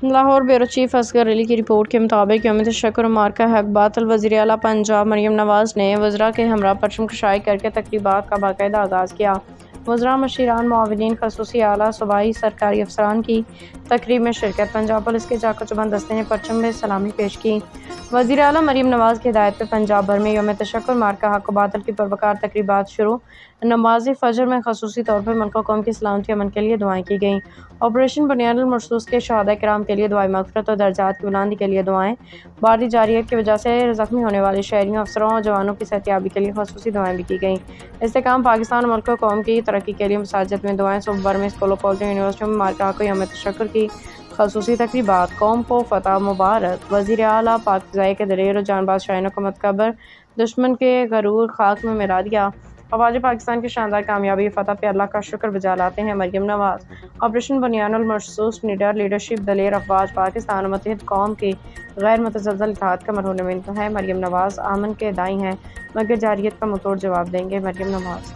Lahore bureau chief Asghar علی کی report کے مطابق یوم تشکر مارکہ حق باطل وزیر اعلیٰ پنجاب مریم نواز نے وزراء کے ہمراہ پرچم کشائی کرکے تقریبات کا باقاعدہ آغاز کیا۔ وزراء، مشیران، معاونین، خصوصی اعلیٰ صوبائی سرکاری افسران کی تقریب میں شرکت۔ پنجاب پولیس کے چاق و چوبند دستے نے پرچم میں سلامی پیش کی۔ وزیر اعلیٰ مریم نواز کی ہدایت پہ پنجاب بھر میں یوم تشکر مارکہ حق و باطل کی پروقار تقریبات شروع۔ نماز فجر میں خصوصی طور پر ملک و قوم کی سلامتی و امن کے لیے دعائیں کی گئیں۔ آپریشن بنیان المرصوص کے شہداء کرام کے لیے دعائیں مغفرت اور درجات کی بلندی کے لیے دعائیں۔ بارودی جارحیت کی وجہ سے زخمی ہونے والے شہریوں، افسروں اور جوانوں کی صحتیابی کے لیے خصوصی دعائیں بھی کی گئیں۔ استحکام پاکستان اور ملک و قوم کی ترقی کے لیے مساجد میں دعائیں۔ صوبہ بھر میں اسکولوں، کالجوں، یونیورسٹیوں میں مارکہ حق و یوم تشکر کی خصوصی تقریبات۔ قوم کو فتح مبارک۔ وزیر اعلیٰ پاک فضائیہ کے دلیر اور جاں باز شاہینوں کو متکبر دشمن کے غرور خاک میں ملا دیا۔ افواج پاکستان کی شاندار کامیابی فتح پہ اللہ کا شکر بجا لاتے ہیں مریم نواز۔ آپریشن بنیان المرصوص نڈر لیڈرشپ دلیر افواج پاکستان اور متحد قوم کی غیر متزلزل اتحاد کا مرہون منت ہے۔ مریم نواز امن کے داعی ہیں مگر جارحیت کا منہ توڑ جواب دیں گے۔ مریم نواز